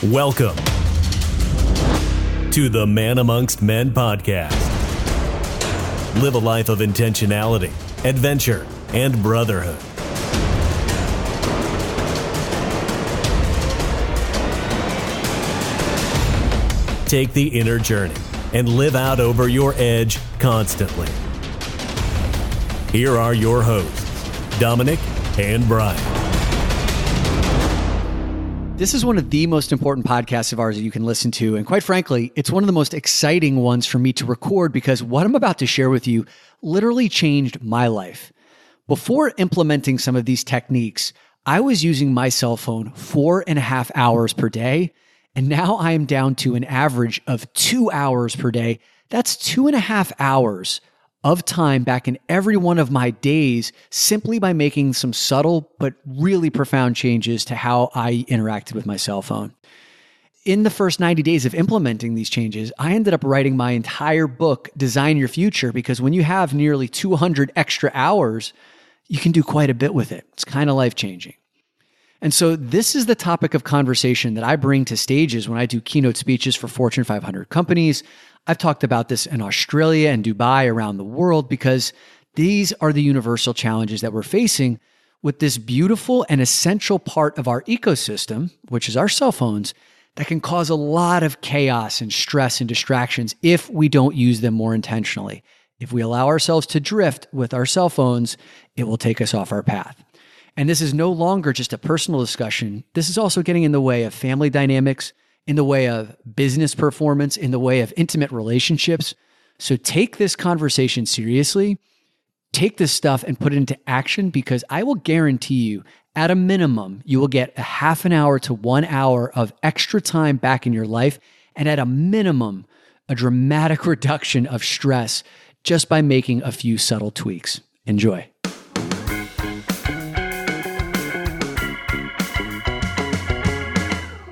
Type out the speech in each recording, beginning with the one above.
Welcome to the Man Amongst Men podcast. Live a life of intentionality, adventure, and brotherhood. Take the inner journey and live out over your edge constantly. Here are your hosts, Dominick and Brian. This is one of the most important podcasts of ours that you can listen to. And quite frankly, it's one of the most exciting ones for me to record because what I'm about to share with you literally changed my life. Before implementing some of these techniques, I was using my cell phone 4.5 hours per day. And now I am down to an average of 2 hours per day. That's 2.5 hours of time back in every one of my days simply by making some subtle but really profound changes to how I interacted with my cell phone. In the first 90 days of implementing these changes, I ended up writing my entire book, Design Your Future, because when you have nearly 200 extra hours, you can do quite a bit with it. It's kind of life-changing. And so this is the topic of conversation that I bring to stages when I do keynote speeches for Fortune 500 companies. I've talked about this in Australia and Dubai, around the world, because these are the universal challenges that we're facing with this beautiful and essential part of our ecosystem, which is our cell phones, that can cause a lot of chaos and stress and distractions if we don't use them more intentionally. If we allow ourselves to drift with our cell phones, it will take us off our path. And this is no longer just a personal discussion. This is also getting in the way of family dynamics, in the way of business performance, in the way of intimate relationships. So take this conversation seriously. Take this stuff and put it into action, because I will guarantee you, at a minimum, you will get a half an hour to 1 hour of extra time back in your life. And at a minimum, a dramatic reduction of stress just by making a few subtle tweaks. Enjoy.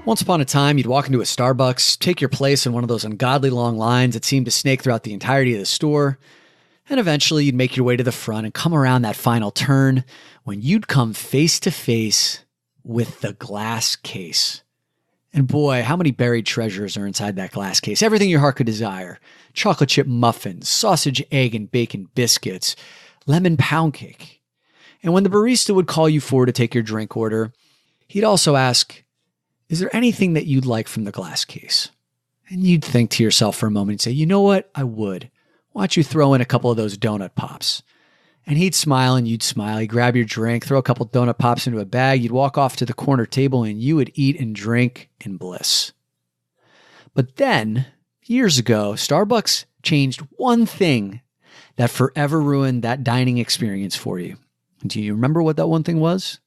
Once upon a time, you'd walk into a Starbucks, take your place in one of those ungodly long lines that seemed to snake throughout the entirety of the store, and eventually you'd make your way to the front and come around that final turn when you'd come face to face with the glass case. And boy, how many buried treasures are inside that glass case? Everything your heart could desire. Chocolate chip muffins, sausage, egg, and bacon biscuits, lemon pound cake. And when the barista would call you forward to take your drink order, he'd also ask, "Is there anything that you'd like from the glass case?" And you'd think to yourself for a moment and say, "You know what? I would. Why don't you throw in a couple of those donut pops?" And he'd smile and you'd smile. He'd grab your drink, throw a couple donut pops into a bag. You'd walk off to the corner table and you would eat and drink in bliss. But then, years ago, Starbucks changed one thing that forever ruined that dining experience for you. Do you remember what that one thing was?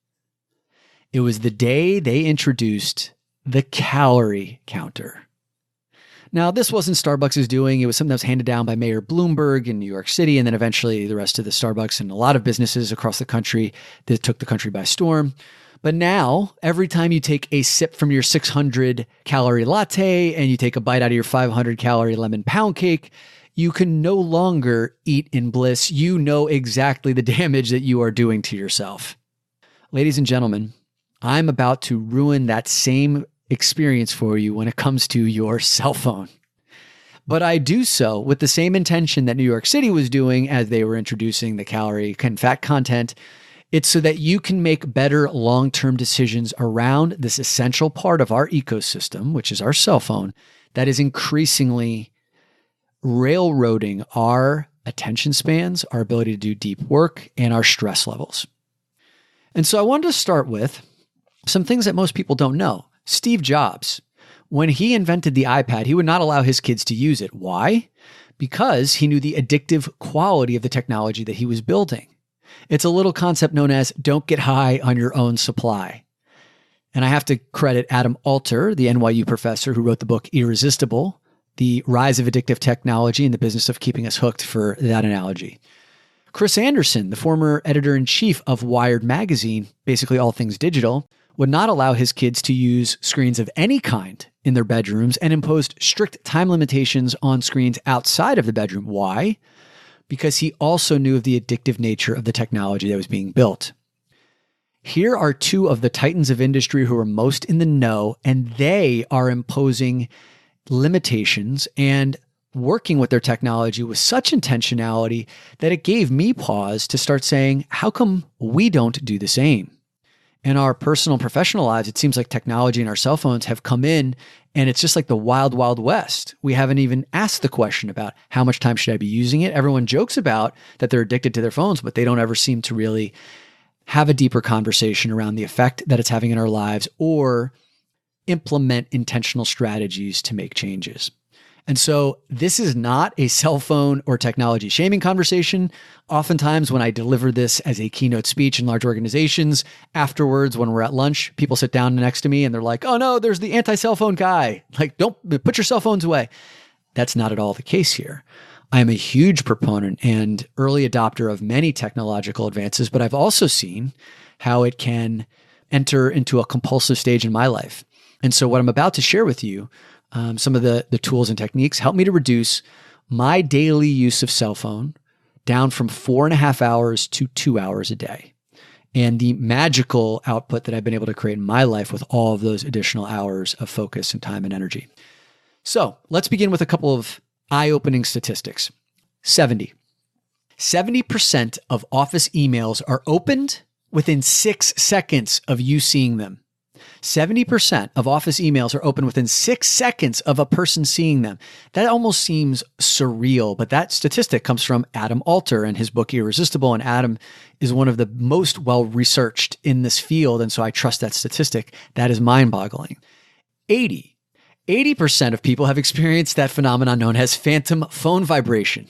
It was the day they introduced the calorie counter. Now, this wasn't Starbucks' doing. It was something that was handed down by Mayor Bloomberg in New York City, and then eventually the rest of the Starbucks and a lot of businesses across the country that took the country by storm. But now, every time you take a sip from your 600-calorie latte and you take a bite out of your 500-calorie lemon pound cake, you can no longer eat in bliss. You know exactly the damage that you are doing to yourself. Ladies and gentlemen, I'm about to ruin that same experience for you when it comes to your cell phone. But I do so with the same intention that New York City was doing as they were introducing the calorie and fat content. It's so that you can make better long-term decisions around this essential part of our ecosystem, which is our cell phone, that is increasingly railroading our attention spans, our ability to do deep work, and our stress levels. And so I wanted to start with some things that most people don't know. Steve Jobs, when he invented the iPad, he would not allow his kids to use it. Why? Because he knew the addictive quality of the technology that he was building. It's a little concept known as don't get high on your own supply. And I have to credit Adam Alter, the NYU professor who wrote the book Irresistible, The Rise of Addictive Technology and the Business of Keeping Us Hooked, for that analogy. Chris Anderson, the former editor-in-chief of Wired magazine, basically all things digital, would not allow his kids to use screens of any kind in their bedrooms and imposed strict time limitations on screens outside of the bedroom. Why? Because he also knew of the addictive nature of the technology that was being built. Here are two of the titans of industry who are most in the know, and they are imposing limitations and working with their technology with such intentionality that it gave me pause to start saying, how come we don't do the same? In our personal and professional lives, it seems like technology and our cell phones have come in and it's just like the wild, wild west. We haven't even asked the question about how much time should I be using it. Everyone jokes about that they're addicted to their phones, but they don't ever seem to really have a deeper conversation around the effect that it's having in our lives or implement intentional strategies to make changes. And so this is not a cell phone or technology shaming conversation. Oftentimes when I deliver this as a keynote speech in large organizations, afterwards when we're at lunch, people sit down next to me and they're like, oh no, there's the anti-cell phone guy. Like, don't put your cell phones away. That's not at all the case here. I am a huge proponent and early adopter of many technological advances, but I've also seen how it can enter into a compulsive stage in my life. And so what I'm about to share with you, some of the tools and techniques help me to reduce my daily use of cell phone down from 4.5 hours to 2 hours a day. And the magical output that I've been able to create in my life with all of those additional hours of focus and time and energy. So let's begin with a couple of eye-opening statistics. 70% of office emails are opened within 6 seconds of you seeing them. 70% of office emails are open within 6 seconds of a person seeing them. That almost seems surreal, but that statistic comes from Adam Alter and his book Irresistible. And Adam is one of the most well-researched in this field. And so I trust that statistic. That is mind-boggling. 80% of people have experienced that phenomenon known as phantom phone vibration.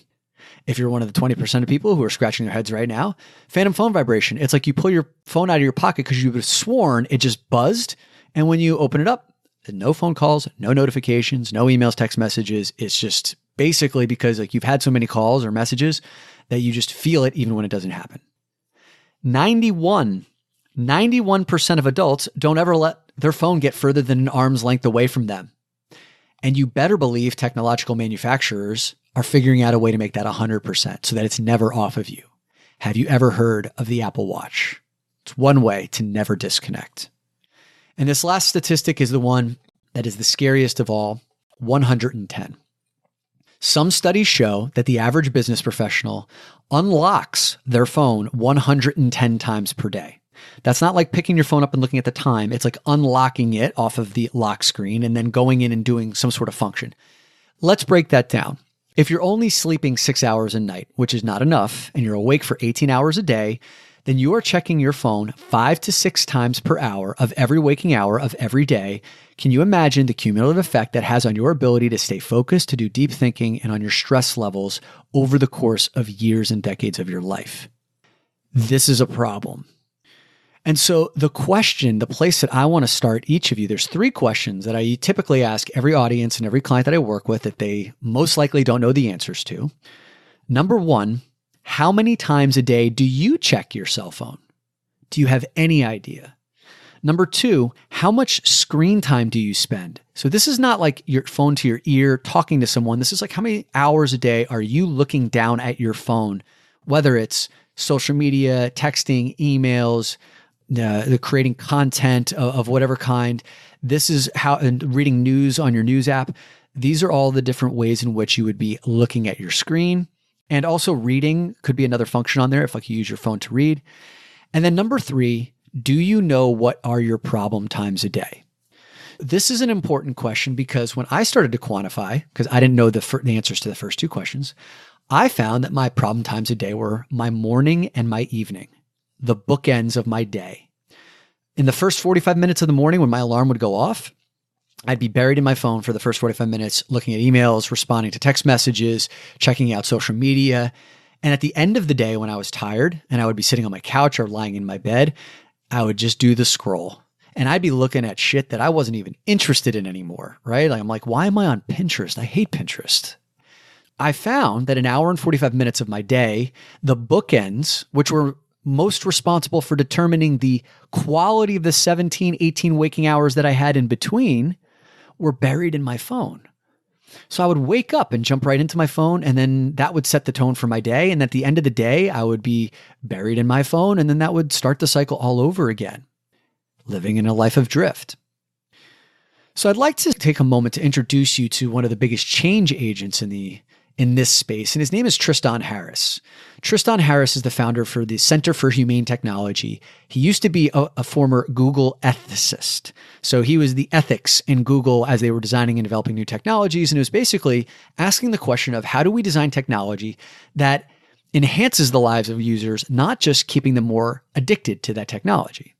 If you're one of the 20% of people who are scratching their heads right now, phantom phone vibration, it's like you pull your phone out of your pocket because you would have sworn it just buzzed. And when you open it up, no phone calls, no notifications, no emails, text messages. It's just basically because like you've had so many calls or messages that you just feel it even when it doesn't happen. 91% of adults don't ever let their phone get further than an arm's length away from them. And you better believe technological manufacturers are figuring out a way to make that 100% so that it's never off of you. Have you ever heard of the Apple Watch? It's one way to never disconnect. And this last statistic is the one that is the scariest of all, 110. Some studies show that the average business professional unlocks their phone 110 times per day. That's not like picking your phone up and looking at the time. It's like unlocking it off of the lock screen and then going in and doing some sort of function. Let's break that down. If you're only sleeping 6 hours a night, which is not enough, and you're awake for 18 hours a day, then you are checking your phone 5 to 6 times per hour of every waking hour of every day. Can you imagine the cumulative effect that has on your ability to stay focused, to do deep thinking, and on your stress levels over the course of years and decades of your life? This is a problem. And so the question, the place that I want to start each of you, there's 3 questions that I typically ask every audience and every client that I work with that they most likely don't know the answers to. Number 1, how many times a day do you check your cell phone? Do you have any idea? Number 2, how much screen time do you spend? So this is not like your phone to your ear talking to someone. This is like how many hours a day are you looking down at your phone, whether it's social media, texting, emails, the creating content of whatever kind. This is how, and reading news on your news app. These are all the different ways in which you would be looking at your screen. And also reading could be another function on there if like you use your phone to read. And then number 3, do you know what are your problem times a day? This is an important question because when I started to quantify, because I didn't know the answers to the first 2 questions, I found that my problem times a day were my morning and my evening, the bookends of my day. In the first 45 minutes of the morning when my alarm would go off, I'd be buried in my phone for the first 45 minutes, looking at emails, responding to text messages, checking out social media. And at the end of the day, when I was tired and I would be sitting on my couch or lying in my bed, I would just do the scroll. And I'd be looking at shit that I wasn't even interested in anymore, right? Like I'm like, why am I on Pinterest? I hate Pinterest. I found that an hour and 45 minutes of my day, the bookends, which were most responsible for determining the quality of the 17, 18 waking hours that I had in between, were buried in my phone. So I would wake up and jump right into my phone, and then that would set the tone for my day. And at the end of the day, I would be buried in my phone, and then that would start the cycle all over again, living in a life of drift. So I'd like to take a moment to introduce you to one of the biggest change agents in this space, and his name is Tristan Harris. Tristan Harris is the founder for the Center for Humane Technology. He used to be a former Google ethicist. So he was the ethics in Google as they were designing and developing new technologies, and it was basically asking the question of how do we design technology that enhances the lives of users, not just keeping them more addicted to that technology.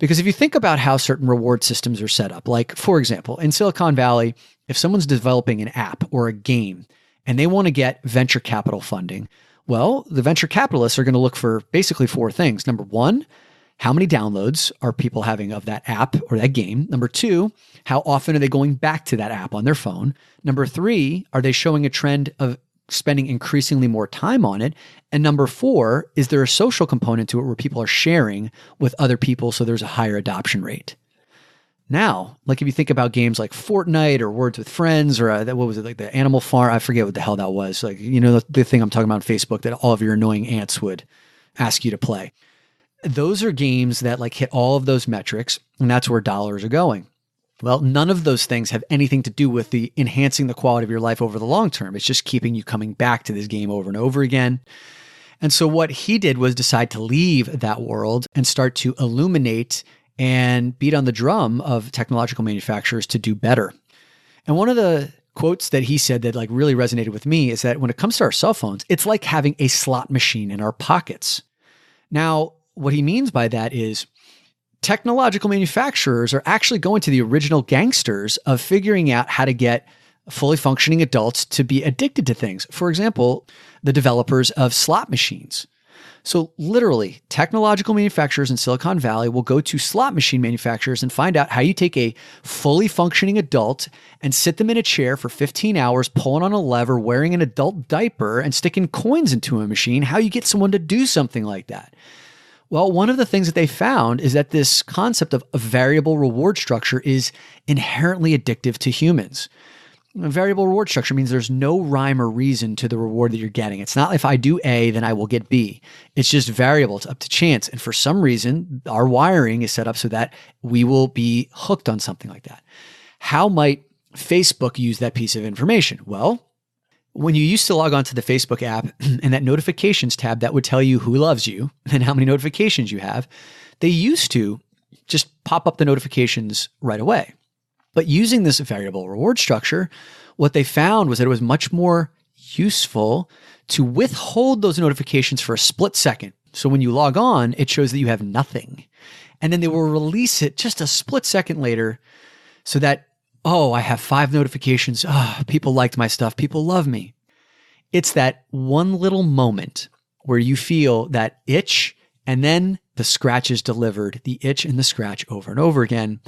Because if you think about how certain reward systems are set up, like for example, in Silicon Valley, if someone's developing an app or a game and they want to get venture capital funding, well, the venture capitalists are going to look for basically four things. Number one, how many downloads are people having of that app or that game? Number two, how often are they going back to that app on their phone? Number three, are they showing a trend of spending increasingly more time on it? And number four, is there a social component to it where people are sharing with other people so there's a higher adoption rate? Now, like if you think about games like Fortnite or Words with Friends or what was it, like the Animal Farm? I forget what the hell that was. Like, you know, the thing I'm talking about on Facebook that all of your annoying aunts would ask you to play. Those are games that like hit all of those metrics, and that's where dollars are going. Well, none of those things have anything to do with the enhancing the quality of your life over the long term. It's just keeping you coming back to this game over and over again. And so what he did was decide to leave that world and start to illuminate and beat on the drum of technological manufacturers to do better. And one of the quotes that he said that like really resonated with me is that when it comes to our cell phones, it's like having a slot machine in our pockets. Now, what he means by that is technological manufacturers are actually going to the original gangsters of figuring out how to get fully functioning adults to be addicted to things. For example, the developers of slot machines. So literally, technological manufacturers in Silicon Valley will go to slot machine manufacturers and find out how you take a fully functioning adult and sit them in a chair for 15 hours, pulling on a lever, wearing an adult diaper, and sticking coins into a machine, how you get someone to do something like that. Well, one of the things that they found is that this concept of a variable reward structure is inherently addictive to humans. A variable reward structure means there's no rhyme or reason to the reward that you're getting. It's not if I do A, then I will get B. It's just variable. It's up to chance. And for some reason, our wiring is set up so that we will be hooked on something like that. How might Facebook use that piece of information? Well, when you used to log on to the Facebook app and that notifications tab that would tell you who loves you and how many notifications you have, they used to just pop up the notifications right away. But using this variable reward structure, what they found was that it was much more useful to withhold those notifications for a split second. So when you log on, it shows that you have nothing. And then they will release it just a split second later so that, oh, I have 5 notifications. Oh, people liked my stuff. People love me. It's that one little moment where you feel that itch and then the scratch is delivered, the itch and the scratch over and over again.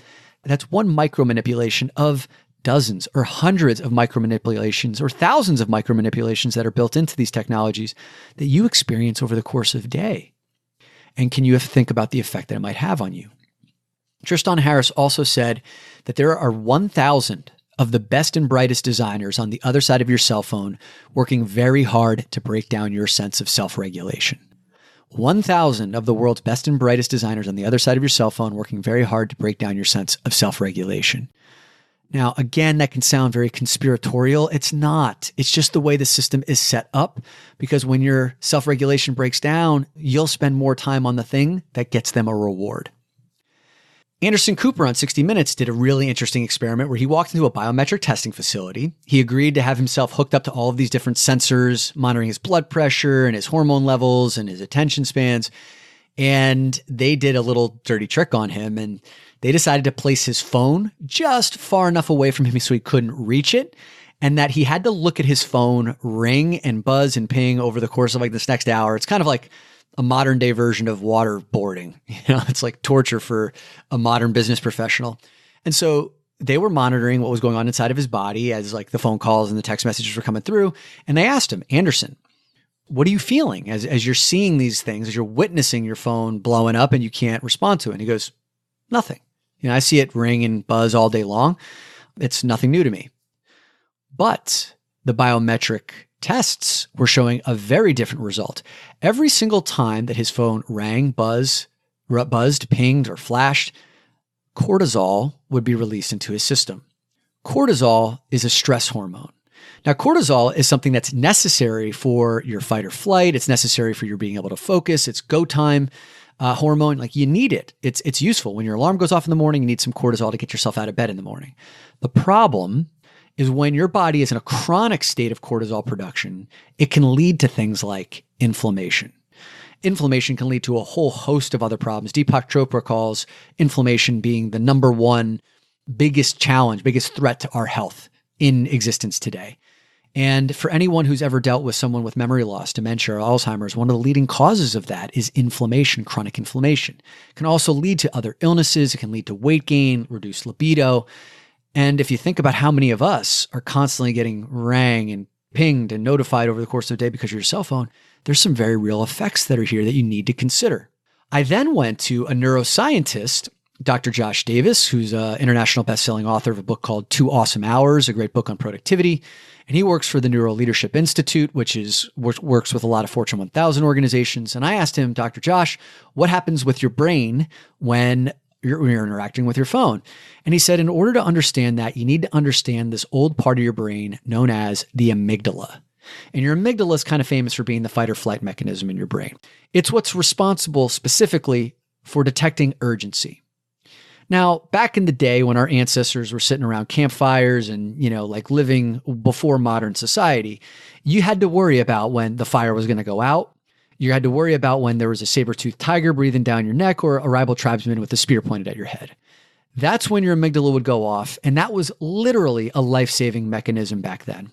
That's one micro manipulation of dozens or hundreds of micro manipulations or thousands of micro manipulations that are built into these technologies that you experience over the course of a day. And can you think about the effect that it might have on you? Tristan Harris also said that there are 1,000 of the best and brightest designers on the other side of your cell phone working very hard to break down your sense of self-regulation. 1,000 of the world's best and brightest designers on the other side of your cell phone working very hard to break down your sense of self-regulation. Now, again, that can sound very conspiratorial. It's not. It's just the way the system is set up, because when your self-regulation breaks down, you'll spend more time on the thing that gets them a reward. Anderson Cooper on 60 Minutes did a really interesting experiment where he walked into a biometric testing facility. He agreed to have himself hooked up to all of these different sensors, monitoring his blood pressure and his hormone levels and his attention spans. And they did a little dirty trick on him, and they decided to place his phone just far enough away from him so he couldn't reach it, and that he had to look at his phone ring and buzz and ping over the course of like this next hour. It's kind of like a modern day version of waterboarding. You know, it's like torture for a modern business professional. And so they were monitoring what was going on inside of his body as like the phone calls and the text messages were coming through. And they asked him, Anderson, what are you feeling as you're seeing these things, as you're witnessing your phone blowing up and you can't respond to it? And he goes, nothing. You know, I see it ring and buzz all day long. It's nothing new to me. But the biometric tests were showing a very different result. Every single time that his phone rang, buzzed, pinged, or flashed, cortisol would be released into his system. Cortisol is a stress hormone. Now, cortisol is something that's necessary for your fight or flight. It's necessary for your being able to focus. It's go time hormone. Like, you need it. It's useful. When your alarm goes off in the morning, you need some cortisol to get yourself out of bed in the morning. The problem is when your body is in a chronic state of cortisol production, it can lead to things like inflammation. Inflammation can lead to a whole host of other problems. Deepak Chopra calls inflammation being the number one biggest challenge, biggest threat to our health in existence today. And for anyone who's ever dealt with someone with memory loss, dementia, or Alzheimer's, one of the leading causes of that is inflammation, chronic inflammation. It can also lead to other illnesses. It can lead to weight gain, reduced libido. And if you think about how many of us are constantly getting rang and pinged and notified over the course of the day because of your cell phone, there's some very real effects that are here that you need to consider. I then went to a neuroscientist, Dr. Josh Davis, who's an international best-selling author of a book called 2 Awesome Hours, a great book on productivity. And he works for the Neuro Leadership Institute, which works with a lot of Fortune 1000 organizations. And I asked him, Dr. Josh, what happens with your brain when you're interacting with your phone? And he said, in order to understand that, you need to understand this old part of your brain known as the amygdala. And your amygdala is kind of famous for being the fight or flight mechanism in your brain. It's what's responsible specifically for detecting urgency. Now, back in the day when our ancestors were sitting around campfires and, like living before modern society, you had to worry about when the fire was going to go out. You had to worry about when there was a saber-toothed tiger breathing down your neck or a rival tribesman with a spear pointed at your head. That's when your amygdala would go off, and that was literally a life-saving mechanism back then.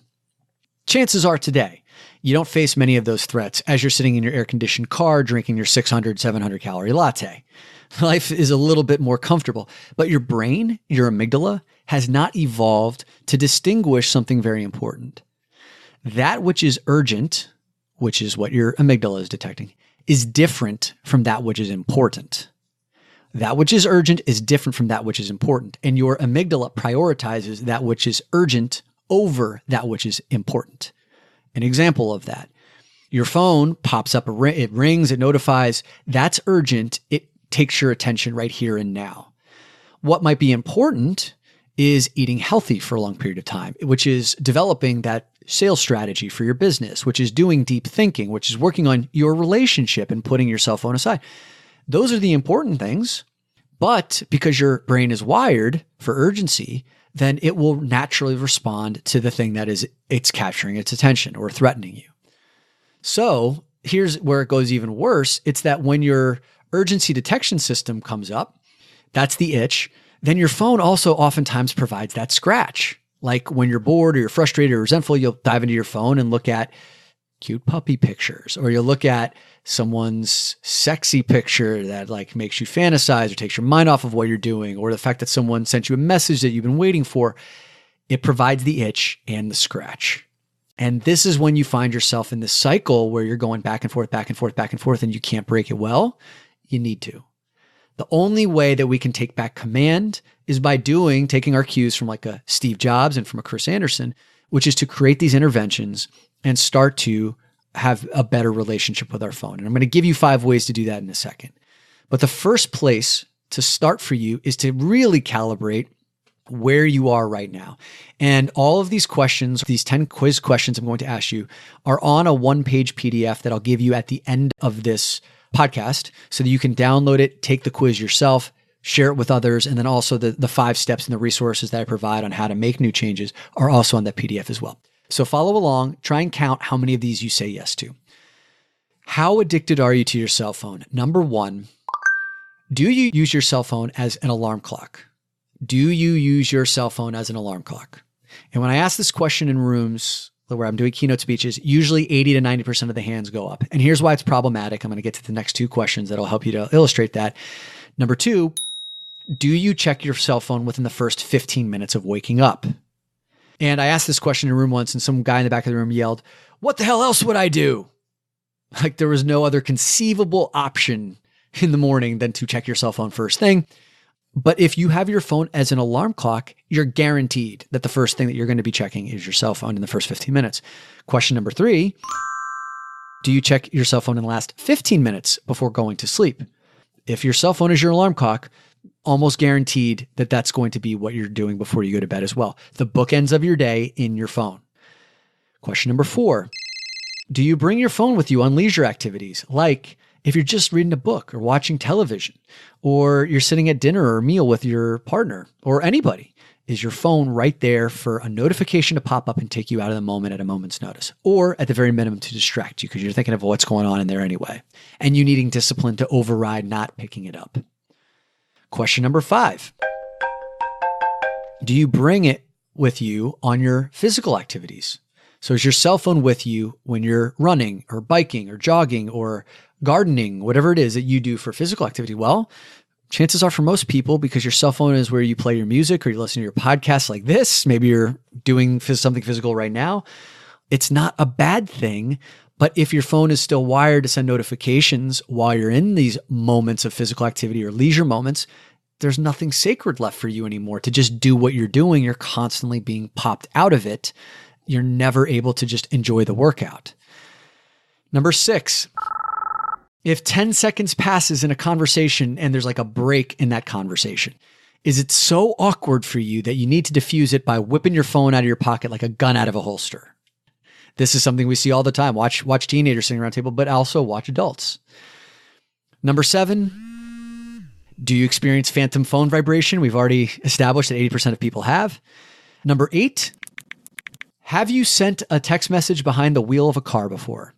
Chances are today, you don't face many of those threats as you're sitting in your air-conditioned car drinking your 600, 700-calorie latte. Life is a little bit more comfortable, but your brain, your amygdala, has not evolved to distinguish something very important. That which is urgent, which is what your amygdala is detecting, is different from that which is important. That which is urgent is different from that which is important, and your amygdala prioritizes that which is urgent over that which is important. An example of that, your phone pops up, it rings, it notifies, that's urgent, it takes your attention right here and now. What might be important is eating healthy for a long period of time, which is developing that sales strategy for your business, which is doing deep thinking, which is working on your relationship and putting your cell phone aside. Those are the important things, but because your brain is wired for urgency, then it will naturally respond to the thing that it's capturing its attention or threatening you. So here's where it goes even worse. It's that when your urgency detection system comes up, that's the itch, then your phone also oftentimes provides that scratch. Like when you're bored or you're frustrated or resentful, you'll dive into your phone and look at cute puppy pictures, or you'll look at someone's sexy picture that like makes you fantasize or takes your mind off of what you're doing, or the fact that someone sent you a message that you've been waiting for. It provides the itch and the scratch. And this is when you find yourself in this cycle where you're going back and forth, back and forth, back and forth, and you can't break it well. You need to. The only way that we can take back command is by taking our cues from like a Steve Jobs and from a Chris Anderson, which is to create these interventions and start to have a better relationship with our phone. And I'm going to give you 5 ways to do that in a second. But the first place to start for you is to really calibrate where you are right now. And all of these questions, these 10 quiz questions I'm going to ask you, are on a 1-page PDF that I'll give you at the end of this podcast so that you can download it, take the quiz yourself, share it with others, and then also the 5 steps and the resources that I provide on how to make new changes are also on that PDF as well. So follow along, try and count how many of these you say yes to. How addicted are you to your cell phone? Number 1, do you use your cell phone as an alarm clock? Do you use your cell phone as an alarm clock? And when I ask this question in rooms where I'm doing keynote speeches, usually 80 to 90% of the hands go up. And here's why it's problematic. I'm going to get to the next 2 questions that'll help you to illustrate that. Number 2, do you check your cell phone within the first 15 minutes of waking up? And I asked this question in a room once, and some guy in the back of the room yelled, "What the hell else would I do?" Like there was no other conceivable option in the morning than to check your cell phone first thing. But if you have your phone as an alarm clock, you're guaranteed that the first thing that you're going to be checking is your cell phone in the first 15 minutes. Question number 3, do you check your cell phone in the last 15 minutes before going to sleep? If your cell phone is your alarm clock, almost guaranteed that that's going to be what you're doing before you go to bed as well. The bookends of your day in your phone. Question number 4, do you bring your phone with you on leisure activities? Like if you're just reading a book or watching television, or you're sitting at dinner or a meal with your partner or anybody, is your phone right there for a notification to pop up and take you out of the moment at a moment's notice, or at the very minimum to distract you because you're thinking of what's going on in there anyway, and you needing discipline to override not picking it up? Question number 5, do you bring it with you on your physical activities? So is your cell phone with you when you're running or biking or jogging or gardening, whatever it is that you do for physical activity? Well, chances are for most people, because your cell phone is where you play your music or you listen to your podcasts like this, maybe you're doing something physical right now, it's not a bad thing. But if your phone is still wired to send notifications while you're in these moments of physical activity or leisure moments, there's nothing sacred left for you anymore to just do what you're doing. You're constantly being popped out of it. You're never able to just enjoy the workout. Number 6, if 10 seconds passes in a conversation and there's like a break in that conversation, is it so awkward for you that you need to diffuse it by whipping your phone out of your pocket like a gun out of a holster? This is something we see all the time. Watch teenagers sitting around a table, but also watch adults. Number 7, do you experience phantom phone vibration? We've already established that 80% of people have. Number 8, have you sent a text message behind the wheel of a car before?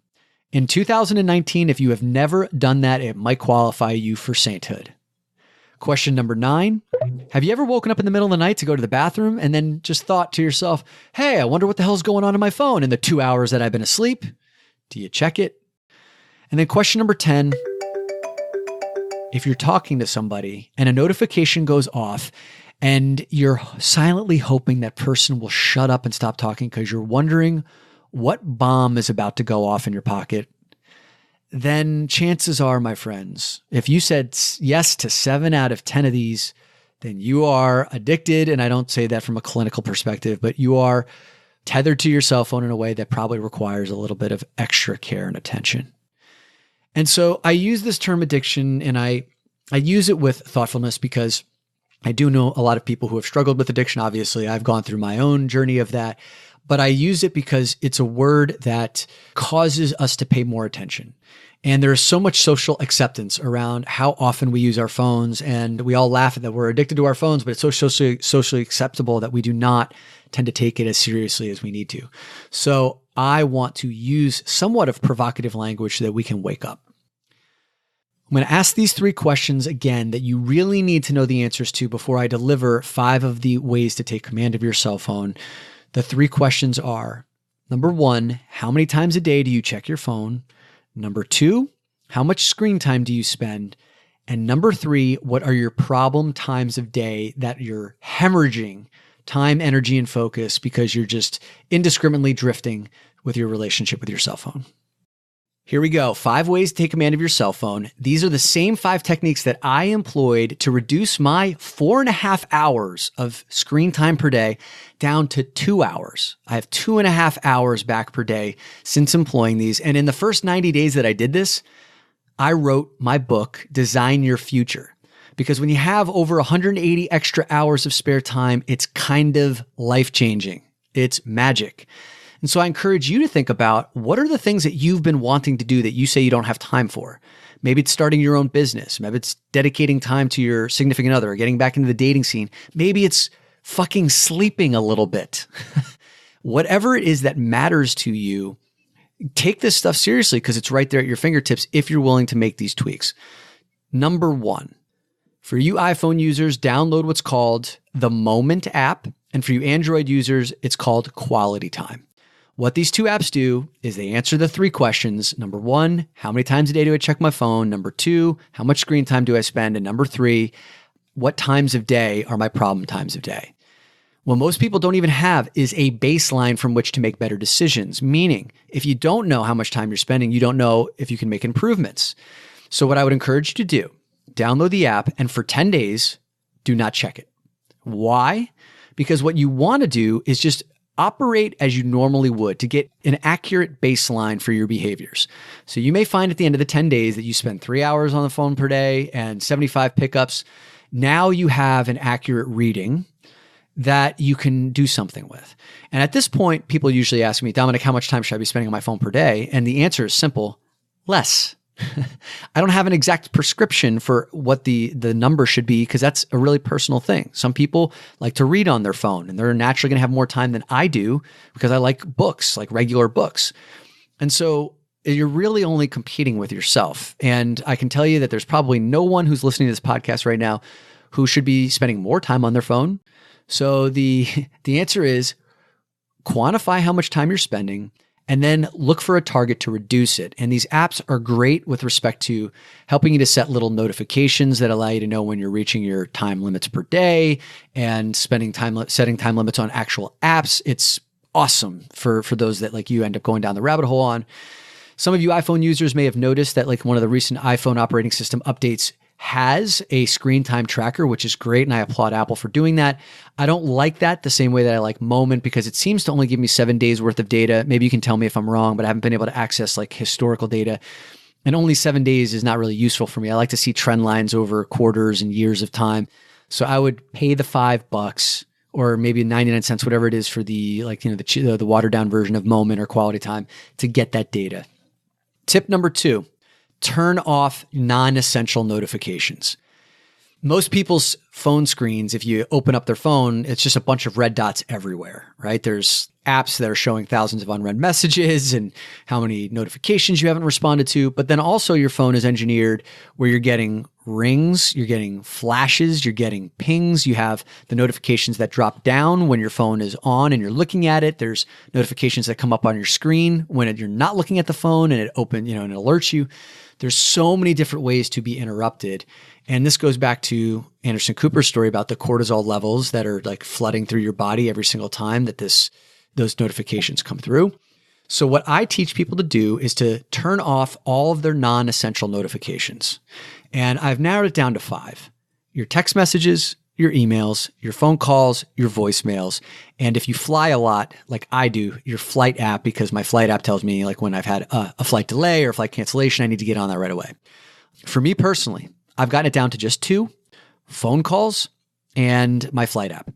In 2019, if you have never done that, it might qualify you for sainthood. Question number 9, have you ever woken up in the middle of the night to go to the bathroom and then just thought to yourself, hey, I wonder what the hell's going on in my phone in the 2 hours that I've been asleep? Do you check it? And then question number 10, if you're talking to somebody and a notification goes off and you're silently hoping that person will shut up and stop talking because you're wondering what bomb is about to go off in your pocket, then chances are, my friends, if you said yes to 7 out of 10 of these, then you are addicted. And I don't say that from a clinical perspective, but you are tethered to your cell phone in a way that probably requires a little bit of extra care and attention. And so I use this term addiction, and I use it with thoughtfulness because I do know a lot of people who have struggled with addiction. Obviously, I've gone through my own journey of that. But I use it because it's a word that causes us to pay more attention. And there is so much social acceptance around how often we use our phones. And we all laugh at that we're addicted to our phones, but it's so socially acceptable that we do not tend to take it as seriously as we need to. So I want to use somewhat of provocative language so that we can wake up. I'm going to ask these 3 questions again that you really need to know the answers to before I deliver 5 of the ways to take command of your cell phone. The 3 questions are, number 1, how many times a day do you check your phone? Number 2, how much screen time do you spend? And number 3, what are your problem times of day that you're hemorrhaging time, energy, and focus because you're just indiscriminately drifting with your relationship with your cell phone? Here we go. 5 ways to take command of your cell phone. These are the same 5 techniques that I employed to reduce my 4.5 hours of screen time per day down to 2 hours. I have 2.5 hours back per day since employing these. And in the first 90 days that I did this, I wrote my book, Design Your Future. Because when you have over 180 extra hours of spare time, it's kind of life-changing. It's magic. And so I encourage you to think about what are the things that you've been wanting to do that you say you don't have time for. Maybe it's starting your own business. Maybe it's dedicating time to your significant other or getting back into the dating scene. Maybe it's fucking sleeping a little bit. Whatever it is that matters to you, take this stuff seriously because it's right there at your fingertips if you're willing to make these tweaks. Number 1, for you iPhone users, download what's called the Moment app. And for you Android users, it's called Quality Time. What these 2 apps do is they answer the 3 questions. Number 1, how many times a day do I check my phone? Number 2, how much screen time do I spend? And number 3, what times of day are my problem times of day? What most people don't even have is a baseline from which to make better decisions. Meaning, if you don't know how much time you're spending, you don't know if you can make improvements. So what I would encourage you to do, download the app and for 10 days, do not check it. Why? because what you want to do is just operate as you normally would to get an accurate baseline for your behaviors. So you may find at the end of the 10 days that you spend 3 hours on the phone per day and 75 pickups. Now you have an accurate reading that you can do something with. And at this point, people usually ask me, Dominick, how much time should I be spending on my phone per day? And the answer is simple: less. I don't have an exact prescription for what the number should be, because that's a really personal thing. Some people like to read on their phone, and they're naturally going to have more time than I do because I like books, like regular books. And so you're really only competing with yourself. And I can tell you that there's probably no one who's listening to this podcast right now who should be spending more time on their phone. So the answer is quantify how much time you're spending, and then look for a target to reduce it. And these apps are great with respect to helping you to set little notifications that allow you to know when you're reaching your time limits per day and setting time limits on actual apps. It's awesome for those that like you end up going down the rabbit hole on. Some of you iPhone users may have noticed that like one of the recent iPhone operating system updates has a screen time tracker, which is great. And I applaud Apple for doing that. I don't like that the same way that I like Moment, because it seems to only give me 7 days worth of data. Maybe you can tell me if I'm wrong, but I haven't been able to access like historical data. And only 7 days is not really useful for me. I like to see trend lines over quarters and years of time. So I would pay the $5 or maybe 99 cents, whatever it is for the, like, you know, the watered down version of Moment or Quality Time to get that data. Tip number 2. Turn off non-essential notifications. Most people's phone screens, if you open up their phone, it's just a bunch of red dots everywhere, right? There's apps that are showing thousands of unread messages and how many notifications you haven't responded to. But then also your phone is engineered where you're getting rings, you're getting flashes, you're getting pings. You have the notifications that drop down when your phone is on and you're looking at it. There's notifications that come up on your screen when you're not looking at the phone and it and it alerts you. There's so many different ways to be interrupted. And this goes back to Anderson Cooper's story about the cortisol levels that are like flooding through your body every single time that those notifications come through. So what I teach people to do is to turn off all of their non-essential notifications. And I've narrowed it down to 5. Your text messages, your emails, your phone calls, your voicemails. And if you fly a lot, like I do, your flight app, because my flight app tells me like when I've had a flight delay or a flight cancellation, I need to get on that right away. For me personally, I've gotten it down to just 2: phone calls and my flight app.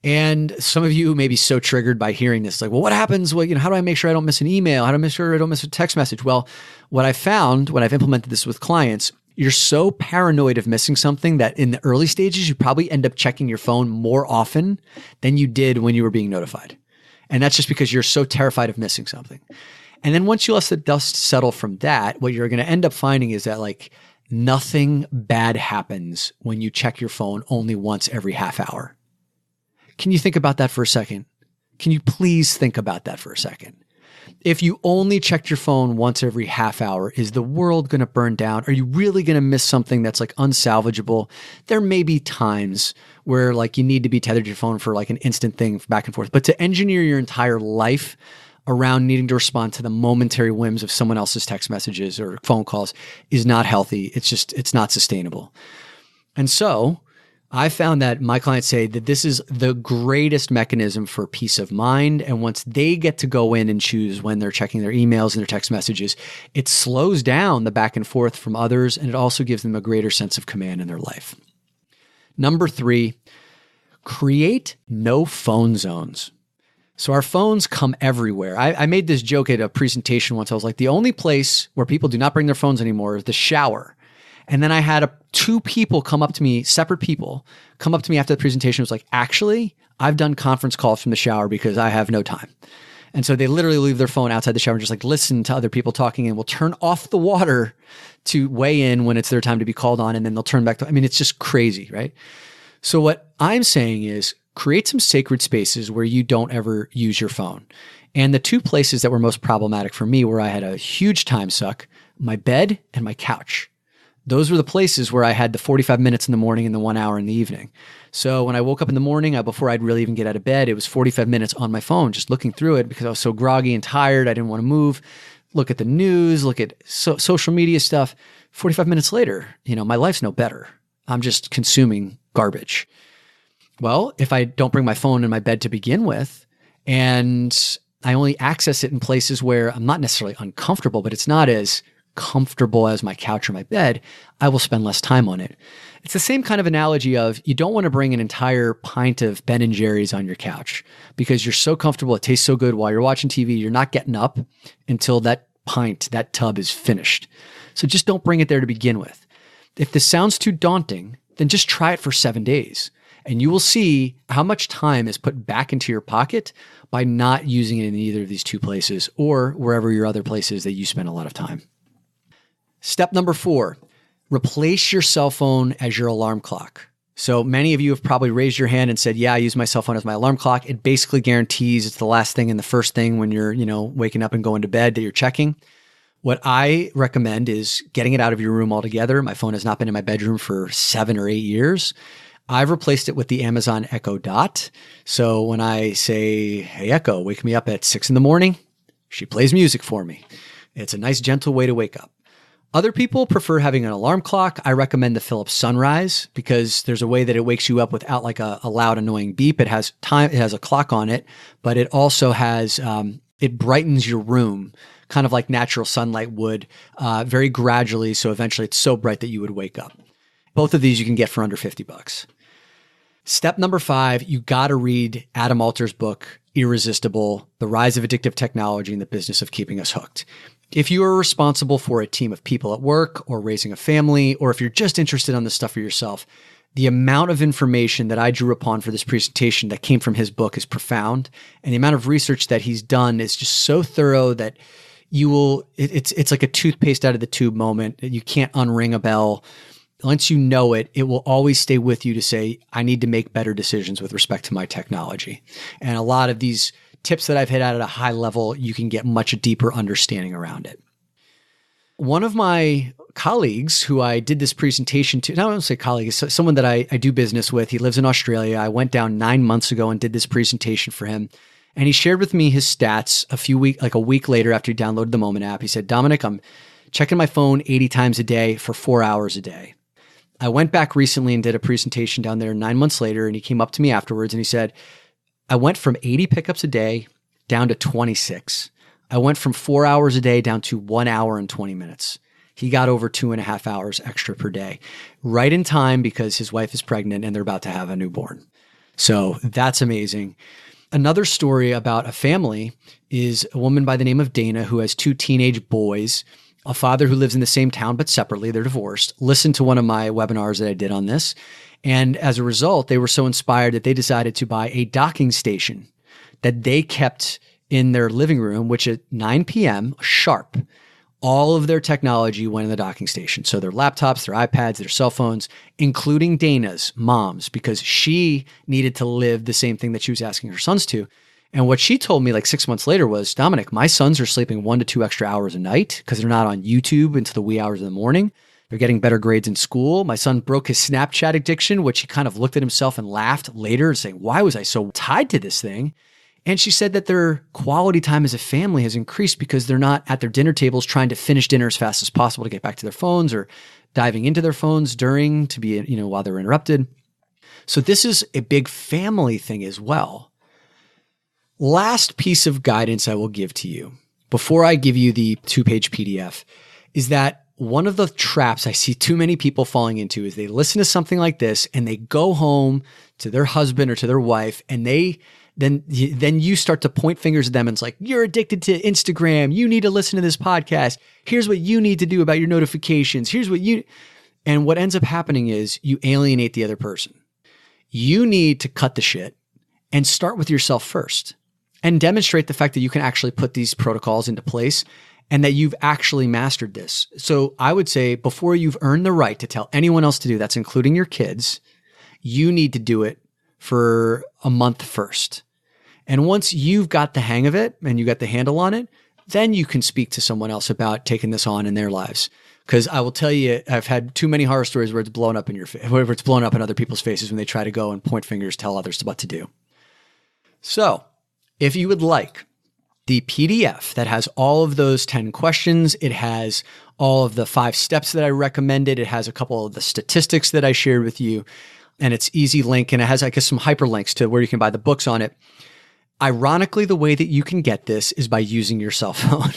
And some of you may be so triggered by hearing this, like, well, what happens? Well, how do I make sure I don't miss an email? How do I make sure I don't miss a text message? Well, what I found when I've implemented this with clients, you're so paranoid of missing something that in the early stages, you probably end up checking your phone more often than you did when you were being notified. And that's just because you're so terrified of missing something. And then once you let the dust settle from that, what you're going to end up finding is that like nothing bad happens when you check your phone only once every half hour. Can you think about that for a second? Can you please think about that for a second? If you only checked your phone once every half hour, is the world going to burn down? Are you really going to miss something that's like unsalvageable? There may be times where like you need to be tethered to your phone for like an instant thing back and forth, but to engineer your entire life around needing to respond to the momentary whims of someone else's text messages or phone calls is not healthy. It's not sustainable. And so I found that my clients say that this is the greatest mechanism for peace of mind. And once they get to go in and choose when they're checking their emails and their text messages, it slows down the back and forth from others. And it also gives them a greater sense of command in their life. Number 3, create no phone zones. So our phones come everywhere. I made this joke at a presentation once. I was like, the only place where people do not bring their phones anymore is the shower. And then I had 2 people come up to me, separate people, come up to me after the presentation. Was like, actually, I've done conference calls from the shower because I have no time. And so they literally leave their phone outside the shower and just like listen to other people talking, and will turn off the water to weigh in when it's their time to be called on. And then they'll turn back to, it's just crazy, right? So what I'm saying is create some sacred spaces where you don't ever use your phone. And the 2 places that were most problematic for me, where I had a huge time suck, my bed and my couch. Those were the places where I had the 45 minutes in the morning and the 1 hour in the evening. So when I woke up in the morning, before I'd really even get out of bed, it was 45 minutes on my phone, just looking through it because I was so groggy and tired. I didn't want to move, look at the news, look at social media stuff. 45 minutes later, my life's no better. I'm just consuming garbage. Well, if I don't bring my phone in my bed to begin with, and I only access it in places where I'm not necessarily uncomfortable, but it's not as comfortable as my couch or my bed, I will spend less time on it. It's the same kind of analogy of you don't want to bring an entire pint of Ben & Jerry's on your couch because you're so comfortable. It tastes so good while you're watching TV. You're not getting up until that pint, that tub is finished. So just don't bring it there to begin with. If this sounds too daunting, then just try it for 7 days. And you will see how much time is put back into your pocket by not using it in either of these two places or wherever your other places that you spend a lot of time. Step number 4, replace your cell phone as your alarm clock. So many of you have probably raised your hand and said, yeah, I use my cell phone as my alarm clock. It basically guarantees it's the last thing and the first thing when you're, waking up and going to bed that you're checking. What I recommend is getting it out of your room altogether. My phone has not been in my bedroom for 7 or 8 years. I've replaced it with the Amazon Echo Dot. So when I say, hey, Echo, wake me up at 6 a.m, she plays music for me. It's a nice, gentle way to wake up. Other people prefer having an alarm clock. I recommend the Philips Sunrise because there's a way that it wakes you up without like a loud, annoying beep. It has time, it has a clock on it, but it also has, it brightens your room kind of like natural sunlight would, very gradually. So eventually it's so bright that you would wake up. Both of these you can get for under $50. Step number 5, you got to read Adam Alter's book, Irresistible: The Rise of Addictive Technology and the Business of Keeping Us Hooked. If you are responsible for a team of people at work or raising a family, or if you're just interested on this stuff for yourself, the amount of information that I drew upon for this presentation that came from his book is profound. And the amount of research that he's done is just so thorough that it's like a toothpaste out of the tube moment. You can't unring a bell. Once you know it, it will always stay with you to say, I need to make better decisions with respect to my technology. And a lot of these tips that I've hit at a high level, you can get much deeper understanding around it. One of my colleagues who I did this presentation to, I don't want to say colleague, is someone that I do business with. He lives in Australia. I went down 9 months ago and did this presentation for him. And he shared with me his stats a week later after he downloaded the Moment app. He said, Dominick, I'm checking my phone 80 times a day for 4 hours a day. I went back recently and did a presentation down there 9 months later, and he came up to me afterwards and he said, I went from 80 pickups a day down to 26. I went from 4 hours a day down to 1 hour and 20 minutes. He got over 2.5 hours extra per day, right in time because his wife is pregnant and they're about to have a newborn. So that's amazing. Another story about a family is a woman by the name of Dana who has 2 teenage boys, a father who lives in the same town but separately. They're divorced. Listened to one of my webinars that I did on this. And as a result, they were so inspired that they decided to buy a docking station that they kept in their living room, which at 9 p.m. sharp, all of their technology went in the docking station. So their laptops, their iPads, their cell phones, including Dana's mom's, because she needed to live the same thing that she was asking her sons to. And what she told me like 6 months later was, Dominick, my sons are sleeping 1 to 2 extra hours a night because they're not on YouTube into the wee hours of the morning. They're getting better grades in school. My son broke his Snapchat addiction, which he kind of looked at himself and laughed later saying, why was I so tied to this thing? And she said that their quality time as a family has increased because they're not at their dinner tables trying to finish dinner as fast as possible to get back to their phones or diving into their phones during to be, while they're interrupted. So this is a big family thing as well. Last piece of guidance I will give to you before I give you the 2-page PDF is that one of the traps I see too many people falling into is they listen to something like this and they go home to their husband or to their wife and then you start to point fingers at them and it's like, you're addicted to Instagram. You need to listen to this podcast. Here's what you need to do about your notifications. And what ends up happening is you alienate the other person. You need to cut the shit and start with yourself first and demonstrate the fact that you can actually put these protocols into place and that you've actually mastered this. So I would say before you've earned the right to tell anyone else to do, that's including your kids, you need to do it for a month first. And once you've got the hang of it and you got the handle on it, then you can speak to someone else about taking this on in their lives. Because I will tell you, I've had too many horror stories where it's blown up in your face, where it's blown up in other people's faces when they try to go and point fingers, tell others what to do. So if you would like the PDF that has all of those 10 questions, it has all of the 5 steps that I recommended, it has a couple of the statistics that I shared with you, and it's easy link, and it has, I guess, some hyperlinks to where you can buy the books on it. Ironically, the way that you can get this is by using your cell phone.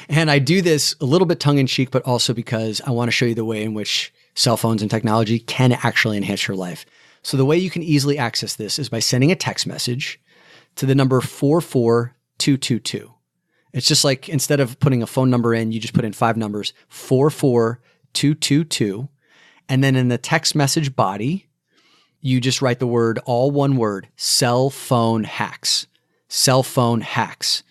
And I do this a little bit tongue in cheek, but also because I want to show you the way in which cell phones and technology can actually enhance your life. So the way you can easily access this is by sending a text message to the number 44222. It's just like, instead of putting a phone number in, you just put in 5 numbers, 44222. And then in the text message body, you just write the word, all one word, cell phone hacks. Cell phone hacks.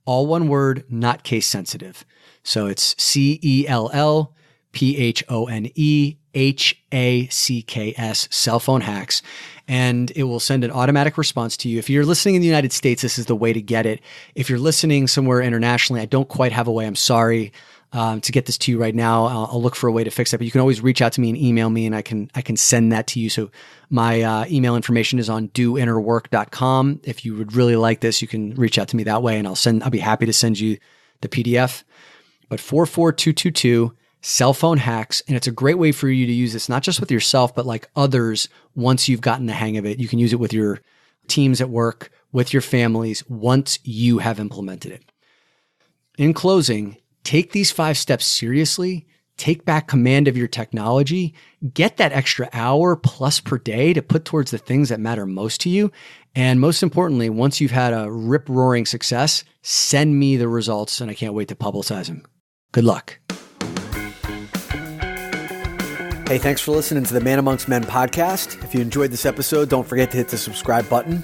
All one word, not case sensitive. So it's CELLPHONEHACKS, cell phone hacks. And it will send an automatic response to you. If you're listening in the United States, this is the way to get it. If you're listening somewhere internationally, I don't quite have a way. I'm sorry to get this to you right now. I'll look for a way to fix that. But you can always reach out to me and email me, and I can send that to you. So my email information is on doinnerwork.com. If you would really like this, you can reach out to me that way, and I'll be happy to send you the PDF. But 44222, cell phone hacks. And it's a great way for you to use this, not just with yourself, but like others. Once you've gotten the hang of it, you can use it with your teams at work, with your families, once you have implemented it. In closing, take these 5 steps seriously, take back command of your technology, get that extra hour plus per day to put towards the things that matter most to you. And most importantly, once you've had a rip-roaring success, send me the results, and I can't wait to publicize them. Good luck. Hey, thanks for listening to the Man Amongst Men podcast. If you enjoyed this episode, don't forget to hit the subscribe button.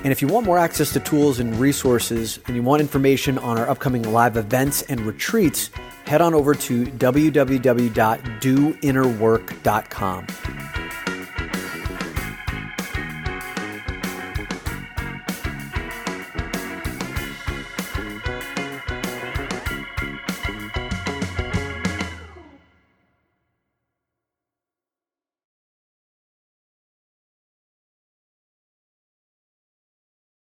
And if you want more access to tools and resources, and you want information on our upcoming live events and retreats, head on over to www.doinnerwork.com.